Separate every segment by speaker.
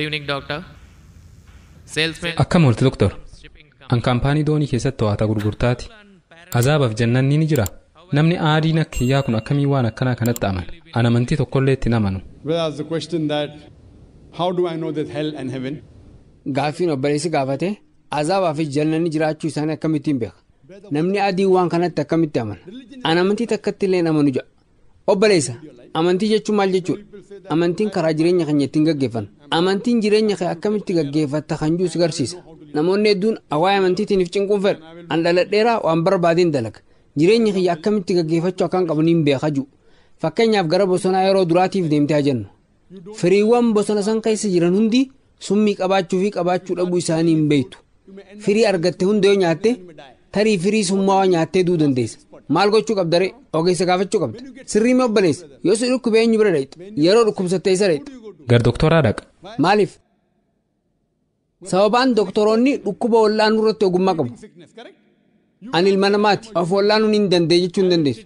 Speaker 1: Good evening, doctor. Salesman.
Speaker 2: Akkam olte doktor. An kaampaanii doonii keessatti to'ata gurgurtaati. Azaabaaf jannanni ni jira. Namni aadiin akka kiyyaa kun akkamii waan akkanaa kanatti amana. An amantii tokkollee itti namanu.
Speaker 3: Well, that's the question that how do I know there's hell and heaven?
Speaker 4: Gaaffiin obboleessi gaafate azaabaaf jannanni jiraachuu isaanii akkamittiin beeka? Namni adii waan kanatti akkamitti amana? An amantii takkatti illee namanu jira. Obboleessa, amantii jechuun maal jechuudha? Amantiin karaa jireenya keenya ittiin gaggeeffanna. Amantiin jireenya kee akkamitti gaggeeffatta kan jiru si garsiisa. Namoonni hedduun waa'ee amantiitiif cinquun fedha. An dhaladheeraa waan barbaadeen dalaga. Jireenya kiyya akkamitti gaggeeffachuu akkan qabu niin beeka jiru. Fakkeenyaaf gara bosonaa yeroo duraatiif deemtee jennu. Firiiwwan bosona san keessa jiran hundi summii qabaachuu fi qabaachuu dhabuu isaanii hin beektu. Firii argatte hunda yoo nyaatte tarii firii summaawaa nyaattee du'uu dandeessa. Maal gochuu qabda ree? Ogeessa gaafachuu qabda. Sirrii mee obboleessa? Yoo si dhukkube eenyu bira dhaqxa? Yeroo dhukkubsattee isa dhaqxa?
Speaker 2: Gar doktoraa dhaqa.
Speaker 4: Maaliif? Sababaan doktoroonni dhukkuba wallaanuu irratti ogummaa qabu. Ani ilma namaati. Of wallaanuu hin dandeenye jechuu hin dandeessu.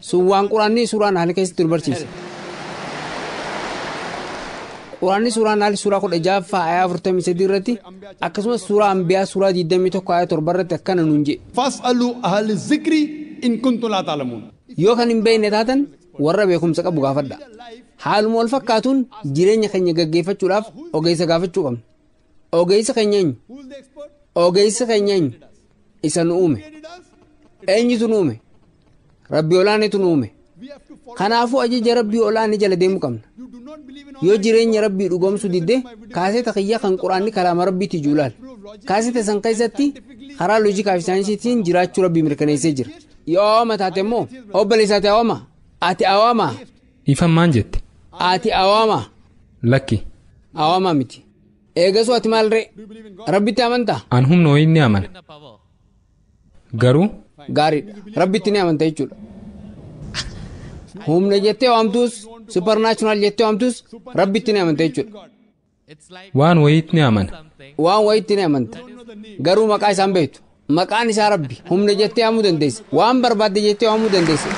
Speaker 4: Sun waan quraanni suuraan haala keessatti nu barsiisa. Quraanni suuraan haala suuraa 16 ayyaa 43 irratti akkasumas suuraa Ambiyaa suuraa 21 ayyaa 7 irratti akkana nuun jedhe.
Speaker 3: Fas'alu ahli zikri in kuntum laa ta'lamuun.
Speaker 4: Yoo kan hin beekne taatan warra beekumsa qabu gaafadha. Haaluma wal fakkaatuun jireenya keenya gaggeeffachuudhaaf ogeessa gaafachuu qabna. Ogeessa keenya eenyu? Ogeessa keenya eenyu? Isa nu uume. Eenyutu nu uume? Rabbi olaanitu nu uume. Kanaafuu ajaja Rabbii olaanii jala deemuu qabna. Yoo jireenya Rabbii dhugoomsuu didde kaaseta kiyya kan quraanni kalaama Rabbiitti juulaal. Kaaseta san keessatti karaa loojikaa fi saayinsiitiin jiraachuu Rabbii mirkaneessee jira. Yoo awwaama taate immoo obboleessaati awwaama. Ati awwaama.
Speaker 2: Ifan maan jette?
Speaker 4: Ati awwaama.
Speaker 2: Lakki.
Speaker 4: Awwaama miti. Eegasuu ati maal ree? Rabbitti amantaa?
Speaker 2: An humna wayii ni amana. Garuu?
Speaker 4: Gaariidha. Rabbitti ni amanta jechuudha. Humna jettee waamtus supernaatural jettee waamtus Rabbitti ni amanta jechuudha.
Speaker 2: Waan wayiitti ni amana.
Speaker 4: Waan wayiitti ni amanta. Garuu maqaa isaan beektu. Maqaan isaa Rabbi. Humna jettee waamuu dandeessa. Waan barbaadde jettee waamuu dandeessa.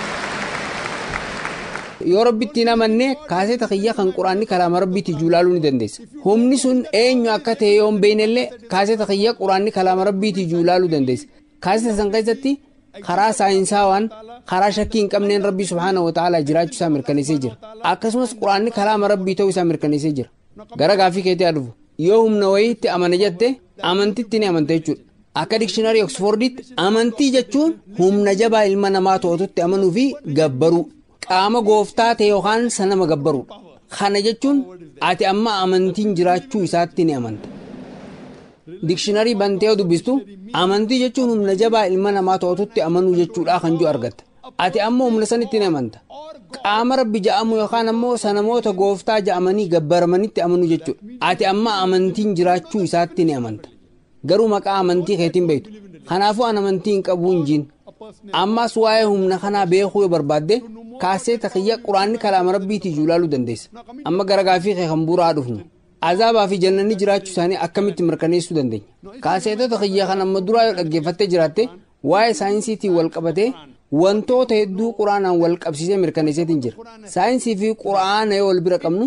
Speaker 4: Yoo Rabbitti hin amanne kaaseta kiyya kan quraanni kalaama Rabbiitti juulaaluu ni dandeessa. Humni sun eenyu akka ta'e yoo hin beeknellee kaaseta kiyya quraanni kalaama Rabbiitti juulaaluu dandeessa. Kaaseta san keessatti karaa saayinsaawaan karaa shakkii hin qabneen Rabbii subhaanahu wa ta'aalaa jiraachuu isaa mirkaneessee jira. Akkasumas quraanni kalaama Rabbii ta'uu isaa mirkaneessee jira. Gara gaaffii keetii adufu yoo humna wayiitti amana jette amantitti ni amanta jechuudha. Akka dikshinaarii Oksfordiitti amantii jechuun humna jabaa ilma namaa to'atutti amanuu fi gabbaruu. Qaama gooftaa ta'e yookaan sanama gabbaruudha. Kana jechuun ati amma amantiin jiraachuu isaatti ni amanta. Dikshinaarii bantee yoo dubbistu amantii jechuun humna jabaa ilma namaa to'atutti amanuu jechuudha kan jiru argatta. Ati amma humna sanitti ni amanta. Qaama Rabbi ja'amu yookaan ammoo sanamoota gooftaa ja'amanii gabbaramanitti amanuu jechuudha. Ati amma amantiin jiraachuu isaatti ni amanta. Garuu maqaa amantii keetiin beektu. Kanaafuu an amantii hin qabu hin jiin. Ammas waa'ee humna kanaa beekuu yoo barbaadde kaaseta kiyya quraanni kalaama Rabbiitti juulaaluu dandeessa. Amma gara gaaffii kee kan bu'uuraa dhufnu. Azaabaa fi jannanni jiraachuu isaanii akkamitti mirkaneessuu dandeenya? Kaasetota kiyya kan amma duraa yoo dhaggeeffattee jiraatte waa'ee saayinsiitiin wal qabatee wantoota hedduu quraanaan wal qabsiisee mirkaneesseetiin jira. Saayinsii fi quraana yoo wal bira qabnu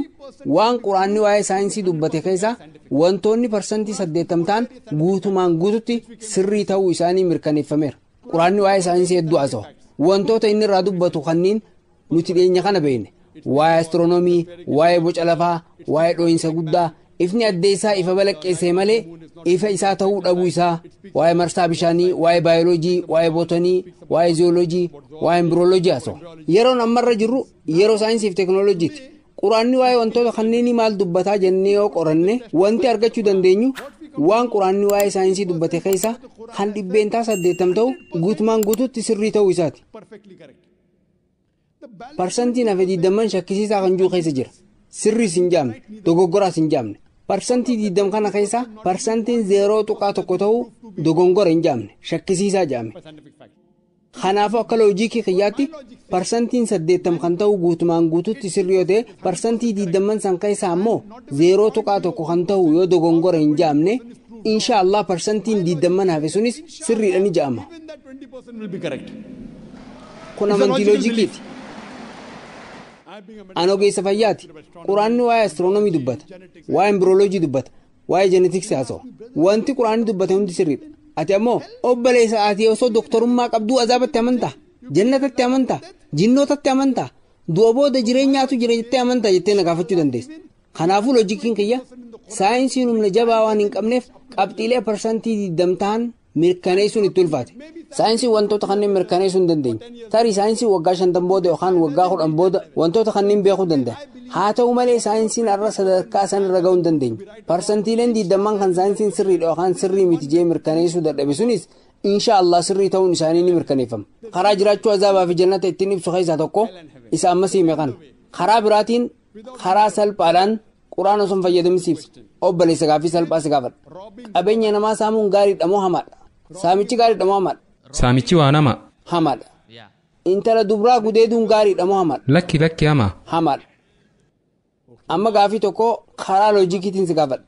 Speaker 4: waan quraanni waa'ee saayinsii dubbate keessaa wantoonni parsantii 80 ta'an guutumaan guututti sirrii ta'uu isaanii mirkaneeffameera. Quraanni waa'ee saayinsii hedduu haasa'u. Wantoota inni irraa dubbatu kanneen nuti dhiyeenya kana beekne. Waa'ee astiroonoomii, waa'ee boca lafaa, waa'ee dhoohinsa guddaa, ifni addee isaa ifa balaqqeessee malee ifa isaa ta'uu dhabuu isaa, waa'ee marsaa bishaanii, waa'ee baayoloojii, waa'ee bootanii, waa'ee ziyooloojii, waa'ee imbirooloojii haasa'u. Yeroon ammarra jirru yeroo saayinsii fi teekinooloojiiti. Quraanni waa'ee wantoota kanneenii maal dubbataa jennee yoo qoranne wanti argachuu dandeenyu waan quraanni waa'ee saayinsii dubbate keessaa kan dhibbeentaa 80 ta'u guutumaan guututti sirrii ta'uu isaati. Parsantiin hafe 20 shakkisiisaa kan jiru keessa jira. Sirriis hin jaamne, dogoggoraas hin jaamne. Parsantii 20 kana keessaa parsantiin 0.1 ta'uu dogongora hin jaamne, shakkisiisaa jaame. Kanaafuu akka loojiikii kiyyaatti parsantiin 80 kan ta'u guutumaan guututti sirrii yoo ta'e parsantii 20 san keessaa ammoo 0.1 kan ta'u yoo dogongora hin jaamne inshallah parsantiin 20 hafe sunis sirriidha ni jaama. Kun amantii loojikiiti. An ogeessa fayyaati. Quraanni waa'ee astiroonomii dubbata. Waa'ee embirooloojii dubbata. Waa'ee jeenetiksii haasawa. Wanti quraanni dubbate hundi sirriidha. Ati ammoo obboleessa ati osoo doktorummaa qabduu azaabatti amantaa? Jannatatti amantaa? Jinnootatti amantaa? Du'a booda jireenyaatu jira jettee amantaa jettee na gaafachuu dandeessa. Kanaafuu loojikiin kiyya saayinsiin humna jabaa waan hin qabneef qabxiilee parsantii 20 ta'an mirkaneessuun itti ulfaate. Saayinsiin wantoota kanneen mirkaneessuu hin dandeenye. Tarii saayinsiin waggaa 50 booda yookaan waggaa 10 booda wantoota kanneen beekuu danda'a. Haa ta'u malee saayinsiin har'a sadarkaa sanarra gahuu hin dandeenye. Parsantiileen 20 kan saayinsiin sirriidha yookaan sirrii miti jee mirkaneessuu dadhabe sunis inshaallah sirrii ta'uun isaanii ni mirkaneeffama. Karaa jiraachuu azaabaa fi jannata ittiin ibsu keessaa tokko isa ammas hime kana. Karaa biraatiin karaa salphaadhaan quraana osoo hin fayyadamsiifne obboleessa gaaffii salphaa si gaafadha. Qabeenya namaa saamuun gaariidha moo hamaadha? Saamichi gaariidha moo hamaadha?
Speaker 2: Saamichi waan hamaa.
Speaker 4: Hamaadha. Intala dubraa gudeeduun gaariidha moo hamaadha?
Speaker 2: Lakki hamaa.
Speaker 4: Hamaadha. Amma gaaffii tokko karaa loojikiitiin si gaafadha.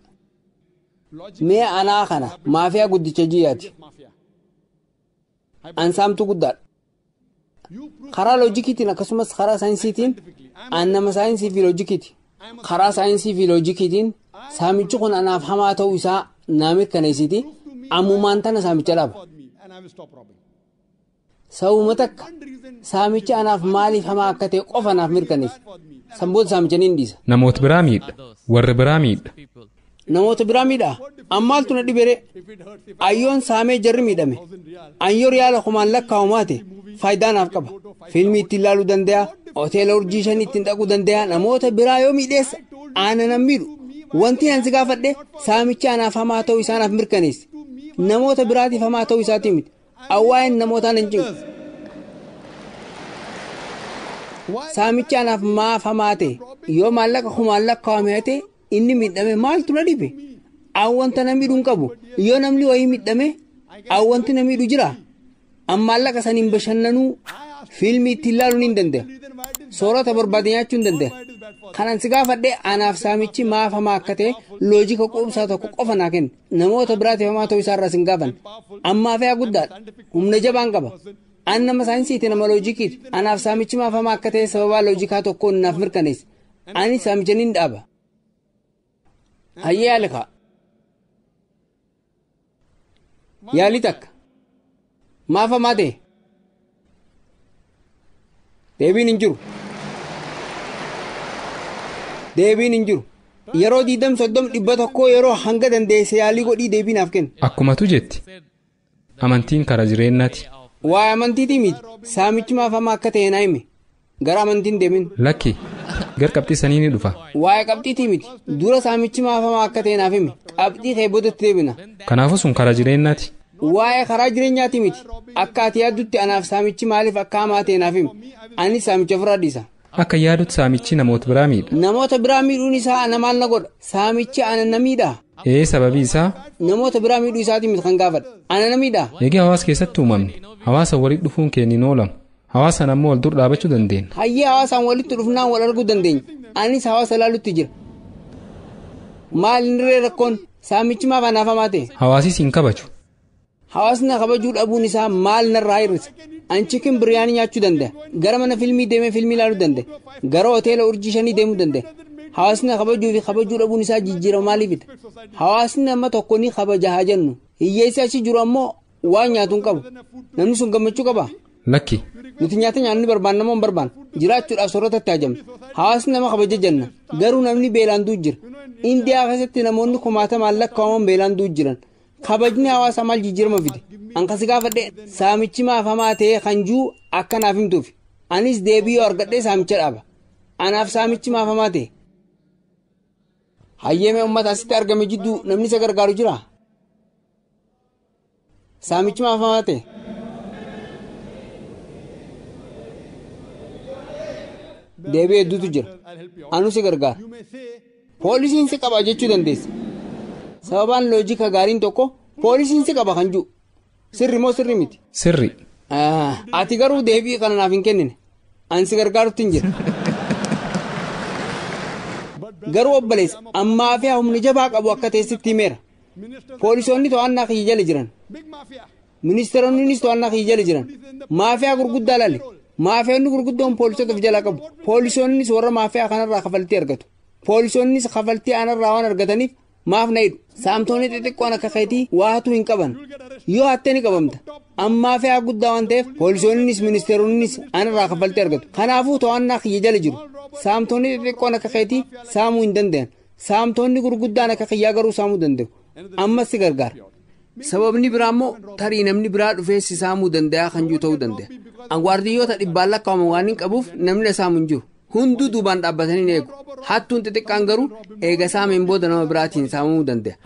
Speaker 4: Mee anaa kana maafiyaa guddicha jiyyaati. Ansaamtu guddaadha. Karaa loojikiitiin akkasumas karaa saayinsiitiin an nama saayinsii fi loojikiiti. Karaa saayinsii fi loojikiitiin saamichi kun anaaf hamaa ta'uu isaa naa mirkaneessiti ammumaan tana saamicha dhaaba. Sababuma takka saamichi anaaf maaliif hamaa akka ta'e qofa naaf mirkaneessa. Sanboota saamicha ni dhiisa.
Speaker 2: Namoota biraa miidha. Warra biraa miidha.
Speaker 4: Namoota biraa miidhaa? Ammaaltu na dhibere. Ayyoon saamee jarri miidhame. Ayyoon yaala kumaan lakkaa'umaate faayidaa naaf qaba. Fiilmii ittiin ilaaluu danda'a. Hoteela urjii shanii ittiin dhaquu danda'a. Namoota biraa yoo miidheessa aanan miidhu. Wanti ansi gaafadhe saamichi anaaf hamaa ta'uu isaa naaf mirkaneessi. Namoota biraatiif hamaa ta'uu isaatii miti. Awwaa'een namootaan hin cinqu. Saamichi anaaf maaf hamaa ta'e yoo maallaqa kumaan lakkaa'ame ta'e inni miidhame maaltu na dhibe? Awwanta na miidhuun qabu. Yoo namni wayii miidhame awwanti na miidhu jira. An maallaqa saniin bashannanuu fiilmii ittiin ilaaluun hin danda'a. Soorata barbaade nyaachuu hin danda'a. Kanan si gaafadhe anaaf saamichi maaf hamaa akka ta'e loojika quubsaa tokko qofa naa kenna. Namoota biraatiif hamaa ta'uu isaarraa sin gaafanne. Ammaaf yaa guddaadha. Humna jabaan qaba. An nama saayinsiiti nama loojikiiti. Anaaf saamichi maaf hamaa akka ta'e sababaa loojikaa tokkoon naaf mirkaneessa. Ani saamicha nin dhaaba. Hayyee yaali kaa. Yaali takka. Maaf hamaa ta'e? Deebiin hin jiru. Deebiin hin jiru. Yeroo 20-30 yeroo hanga dandeesse yaalii godhii deebii naaf kenna.
Speaker 2: Akkumatu jetti. Amantiin karaa jireenyaati.
Speaker 4: Waa'ee amantiitii miti. Saamichi maaf hamaa akka ta'e naa hime. Gara amantiin deemin.
Speaker 2: Lakki. Gar qabxii sanii ni dhufa.
Speaker 4: Waa'ee qabxiitii miti. Dura saamichi maaf hamaa akka ta'e naaf hime. Qabxii kee boodatti deebina.
Speaker 2: Kanaafuu sun karaa jireenyaati.
Speaker 4: Waa'ee karaa jireenyaati miti. Akka ati yaaddutti anaaf saamichi maaliif akka hamaa ta'e naaf hime. Anis saamicha ofirraa dhiisa.
Speaker 2: Akka yaadutti saamichi namoota biraa miidha.
Speaker 4: Namoota biraa miidhuun isaa ana maal na godha? Saamichi ana na miidhaa?
Speaker 2: Sababii isaa?
Speaker 4: Namoota biraa miidhuu isaatii miti kan gaafadha. Ana na miidhaa?
Speaker 2: Egaa hawaasa keessatti uumamne. Hawaasa walitti dhufuun kenniin oolamu. Hawaasaan ammoo wal dur dhaabachuu dandeenya.
Speaker 4: Hayyee hawaasaan walitti dhufnaan wal arguu dandeenya. Anis hawaasa ilaalutti jira. Maal inni rakkoon? Saamichi maaf anaaf hamaa ta'e?
Speaker 2: Hawaasi siin kabaju.
Speaker 4: Hawaasni kabajuu dhabuun isaa maal narraa hir'isa? An chikin biryaanii nyaachuu danda'a. Gara mana fiilmii deemee fiilmii ilaaluu danda'a. Gara hoteela urjii shanii deemuu danda'a. Hawaasni kabajuu fi kabajuu dhabuun isaa jijjiirama maaliifidha? Hawaasni amma tokko ni kabaja haa jennu. Hiyyeessi achi jiru ammoo waan nyaatu hin qabu. Namni sun gammachuu qaba.
Speaker 2: Lakki.
Speaker 4: Nuti nyaata nyaanni barbaanna moo hin barbaanne? Jiraachuudhaaf soorratatti haajamna. Hawaasni nama kabaja jenna. Garuu namni beelaan du'u jira. Indiyaa keessatti namoonni 10,000 lakkaa'aman beelaan du'u jiran. Kabajni hawaasaa maal jijjiirama fide? Ankasi gaafadhe saamichi maaf hamaa ta'e kan jiru akka naaf himtuuf. Anis deebii yoo argadhe saamicha dhaaba. Anaaf saamichi maaf hamaa ta'e? Hayyeemee uummata asitti argame jidduu namni isa gargaaru jira? Saamichi maaf hamaa ta'e? Deebii hedduutu jira. Anu si gargaara. Poolisiin si qaba jechuu dandeessa. Sababaan loojika gaariin tokko poolisiin si qaba kan jiru. Sirri moo sirri miti?
Speaker 2: Sirri.
Speaker 4: Ati garuu deebii kana naaf hin kennine. An si gargaarutti hin jira. Garuu obboleessa ammaa fi humni jabaa qabu akka teessitti himeera. Poolisoonni to'annaa kiyya jala jiran. Ministeeronnis to'annaa kiyya jala jiran. Maafiyaa gurguddaa laale. Maafiyoonni gurguddoon poolisoota of jalaa qabu. Poolisoonnis warra maafiyaa kanarraa kafaltii argatu. Poolisoonnis kafaltii aanarraa waan argataniif maaf na hidhu. Saamtonni xixiqqoon akka keetii waatuu hin qaban. Yoo hattee ni qabamta. Ammaa fe'aa guddaa waan ta'eef poolisoonnis ministeeronnis aanarraa kafaltii argatu. Kanaafuu to'annaa kiyya jala jiru. Saamtonni xixiqqoon akka keetii saamuu hin danda'an. Saamtonni gurguddaan akka kiyyaa garuu saamuu danda'u. Ammas si gargaara. Sababni biraa immoo tarii namni biraa dhufee si saamuu danda'a kan jiru ta'uu danda'a. Angwaardiyyoota dhibbaan lakkaa'aman waan hin qabuuf namni saamu hin jiru. Hunduu duubaan dhaabbatanii ni eegu. Hattuun xixiqqaan garuu eega saameen booda nama biraatiin saamamuu danda'a.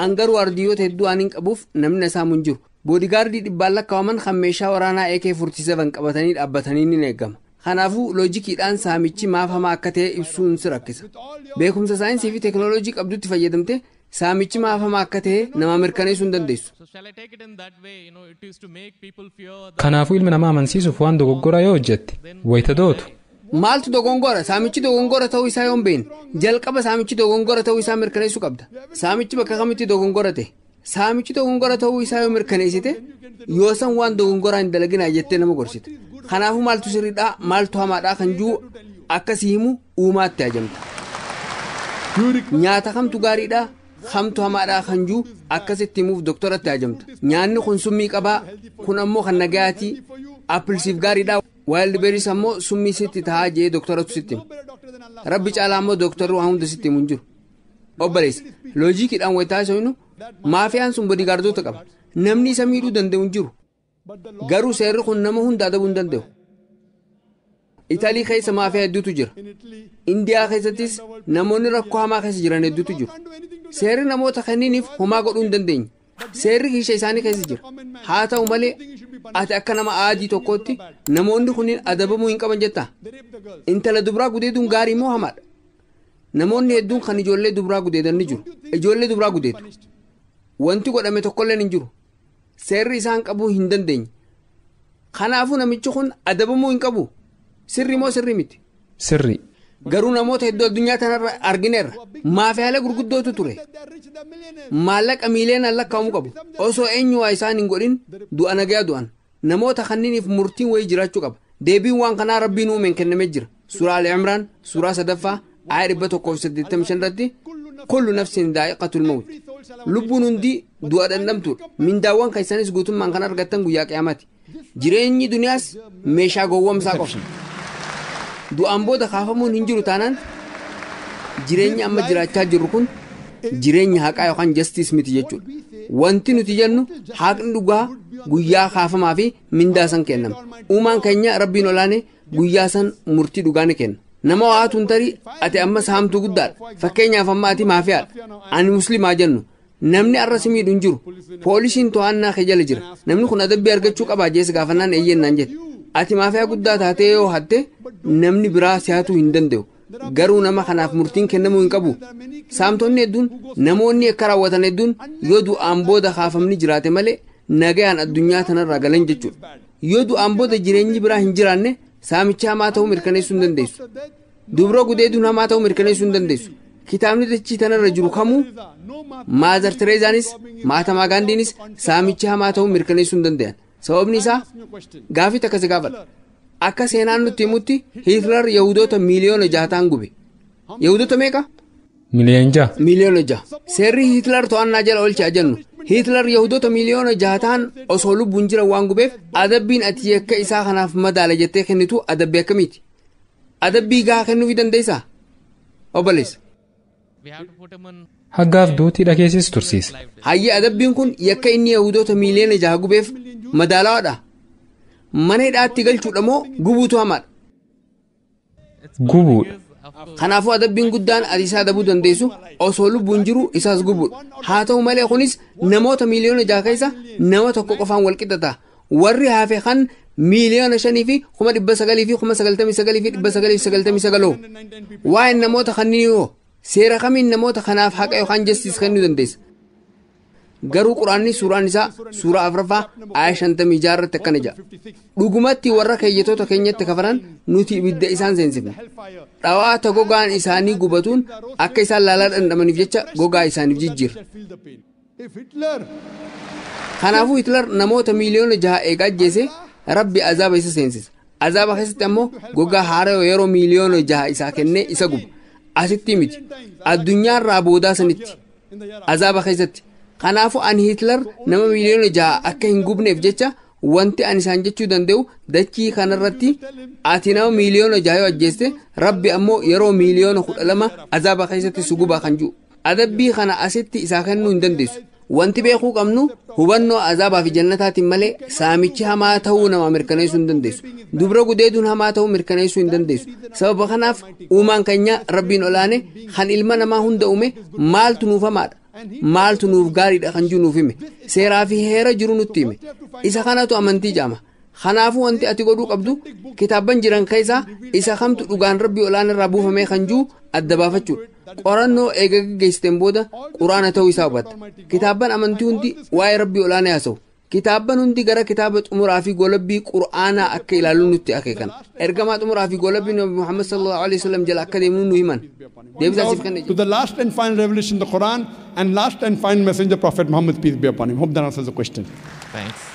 Speaker 4: Angaruu waardiyyoota hedduu waan hin qabuuf namni saamu hin jiru. Boodigaardii dhibbaan lakkaa'aman kan meeshaa waraanaa AK-47 qabatanii dhaabbatanii ni eegama. Kanaafuu loojikiidhaan saamichi maaf hamaa akka ta'e ibsuun si rakkisa. Beekumsa saayinsii fi teekinooloojii qabdutti fayyadamte saamichi maaf hamaa akka ta'e nama mirkaneessuu hin dandeessu.
Speaker 2: Kanaafuu ilmi namaa amansiisuuf waan dogoggora yoo hojjette wayita dootu.
Speaker 4: Maaltu dogongora? Saamichi dogongora ta'uu isaa yoo hin beekne jalqaba saamichi dogongora ta'uu isaa mirkaneessuu qabda. Saamichi bakka kamitti dogongora ta'e? Saamichi dogongora ta'uu isaa yoo mirkaneessite yoo san waan dogongoraa hin dalaginaa jettee nama gorsite. Kanaafuu maaltu sirriidhaa maaltu hamaadhaa kan jiru akkasii himu uumaatti ajamta. Nyaata kamtu gaariidhaa kamtu hamaadhaa kan jiru akkasitti himuuf doktoratti ajamta. Nyaanni kun summii qabaa kun ammoo kan nagayaatii appilsiif gaariidhaa. Wild berries ammoo summii sitti tahaa jee doktoratu sitti himu. Rabbi caalaa ammoo doktorri waan hunda sitti himu hin jiru. Obboleessa loojikiidhaan wayitaa isa hinu maafiyaan sun boodigaardota qaba. Namni isa miidhuu danda'u hin jiru. Garuu seerri kun nama hunda adabuu hin danda'u. Italii keessa maafiyaa hedduutu jira. Indiyaa keessattis namoonni rakkoo hamaa keessa jiran hedduutu jiru. Seerri namoota kanniiniif homaa godhuu hin dandeenye. Seerri kiisha isaanii keessa jira. Haa ta'u malee ati akka nama aadii tokkootti namoonni kunniin adabamuu hin qaban jettaa? Intala dubraa gudeeduun gaarii moo hamaadha? Namoonni hedduun kan ijoollee dubraa gudeedan ni jiru. Ijoollee dubraa gudeedu. Wanti godhame tokkolleen hin jiru. Seerri isaan qabuu hin dandeenye. Kanaafuu namichi kun adabamuu hin qabu. Sirri moo sirri miti?
Speaker 2: Sirri.
Speaker 4: Garuu namoota hedduu addunyaa kanarra argineerra. Maafiyaalee gurguddootu ture. Maallaqa miiliyoonaan lakkaa'amuu qabu. Osoo eenyu waa isaan hin godhin du'a nagayaa du'an. Namoota kanniiniif murtiin wayii jiraachuu qaba. Deebiin waan kanaa rabbiin uumeen kennamee jira. Suuraa Al-Imraan, suuraa 3ffaa, ayyaa 185 irratti kullu nafsin daa'iqatul mawt. Lubbuun hundi du'a dhandhamtuudha. Mindaawwan keessanis guutummaan kan argattan guyyaa qiyaamaati. Jireenyi duniyaas meeshaa gowwomsaa qofa. Du'aan booda kaafamuun hin jiru taanaan jireenyi amma jiraachaa jirru kun jireenya haqaa yookaan jastiis miti jechuudha. Wanti nuti jennu haqni dhugaa guyyaa kaafamaa fi mindaa san kennama. Uumaan keenya rabbiin olaanee guyyaa san murtii dhugaa ni kenna. Nama waatu hin tarii ati ammas haamtuu guddaadha. Fakkeenyaaf amma ati maafiyaadha. Ani muslimaa jennu. Namni arrasi miidhu hin jiru. Poolisiin to'annaa kee jala jira. Namni kun adabbii argachuu qabaa jees gaafannaan eeyyennaan jette. Ati maafiyaa guddaa taatee yoo hatte namni biraa si'atuu hin danda'u. Garuu nama kanaaf murtiin kennamuu hin qabu. Saamtonni hedduun namoonni akka raawwatan hedduun yoo du'aan booda kaafamni jiraate malee nagayaan addunyaa tanarraa galan jechuudha. Yoo du'aan booda jireenyi biraa hin jiraanne saamichi hamaa ta'uu mirkaneessuu hin dandeessu. Dubra gudeeduun hamaa ta'uu mirkaneessuu hin dandeessu. Kitaabni dachii tanarra jiru kamuu Maazar Tereezaanis Maatamaa Gaandiinis saamichi hamaa ta'uu mirkaneessuu hin danda'an. Sababni isaa gaafii takka si gaafadha. Akka seenaan nutti himutti Hitler Yahudoota miiliyoona 6 gube. Yahudoota meeqa? Miiliyoona 6. Seerri Hitler to'annaa jala oolchaa jennu. Hitler Yahudoota miiliyoona 6 osoo lubbuun jiran waan gubeef adabbiin ati yakka isaa kanaaf madaala jettee kennitu adabbii akkamiiti? Adabbii gahaa kennuufii dandeessaa? Obboleessa.
Speaker 2: Haggaaf duutii dhageessis tursiisa.
Speaker 4: Hayyi adabbiin kun yakka inni Yahudoota miiliyoona 6 gubeef madaalawaadha. Mana hidhaatti galchuudha moo gubuutu hamaadha?
Speaker 2: Gubuudha.
Speaker 4: Kanaafuu adabbiin guddaan ati isaa adabuu dandeessu osoo lubbuun jiru isaas gubuudha. Haa ta'u malee kunis namoota miiliyoona 6 keessa nama tokko qofaan wal qixxata. Warri hafe kan miiliyoona 5 fi 900 fi 99 fi 999. Waa'een namoota kanneen yoo seera kamiin namoota kanaaf haqa yookaan jastiis kennuu dandeessa? Garuu quraanni suuraan isaa suuraa 4ffaa ayyaa 56 irratti akkana jedha. Dhugumatti warra keeyyatoota keenyatti kafaran nuti ibidda isaan seensifne. Dhawaata gogaan isaanii gubatuun akka isaan laalaa dhandhamaniif jecha gogaa isaaniif jijjiira. Kanaafuu Hitler namoota miiliyoona 6 eegaa ajjeese rabbi azaaba isa seensisa. azaaba keessatti ammoo gogaa haaroo yeroo miiliyoona 6 isaa kennee isa guba asitti miti addunyaarraa boodaa sanitti azaaba keessatti kanaafu ani Hitler nama miiliyoona 6 akka hin gubneef jecha wanti ani isaan jechuu danda'u dachii kanarratti ati nama miiliyoona 6 yoo ajjeeste rabbi ammoo yeroo miiliyoona 12 azaaba keessatti sugubaa kan jiru adabbii kana asitti isaa kennuu hin dandeessu wanti beekuu qabnu hubannoo azaabaa fi jannataatiin malee saamichi hamaa ta'uu nama mirkaneessuu hin dandeessu dubra gudeeduun hamaa ta'uu mirkaneessuu hin dandeessu sababa kanaaf uumaan keenya rabbiin olaane kan ilma namaa hunda uume maaltu nuuf hamaadha maaltu nuuf gaariidha kan jiru nuuf hime seeraa fi heera jiru nutti hime isa kanatu amantii jaama kanaafuu wanti ati godhuu qabdu kitaaban jiran keessaa isa kamtu dhugaan rabbii olaanaa irraa buufamee kan jiru adda baafachuudha qorannoo eega gaggeessiteen booda quraana ta'uu isaa hubatta kitaaban amantii hundi waa'ee rabbii olaanaa haasa'u kitaaban hundi gara kitaaba xumuraa fi golabbii quraanaa akka ilaaluun nutti akeekan ergamaa xumuraa fi golabbii nabi Muhammad sallallahu alaihi wasallam jala akka deemnu nu himan deebisaasiif kan
Speaker 3: to the last and final revelation, the Quran, and last and final messenger, Prophet Muhammad, peace be upon him. Hope that answers the question.
Speaker 1: Thanks.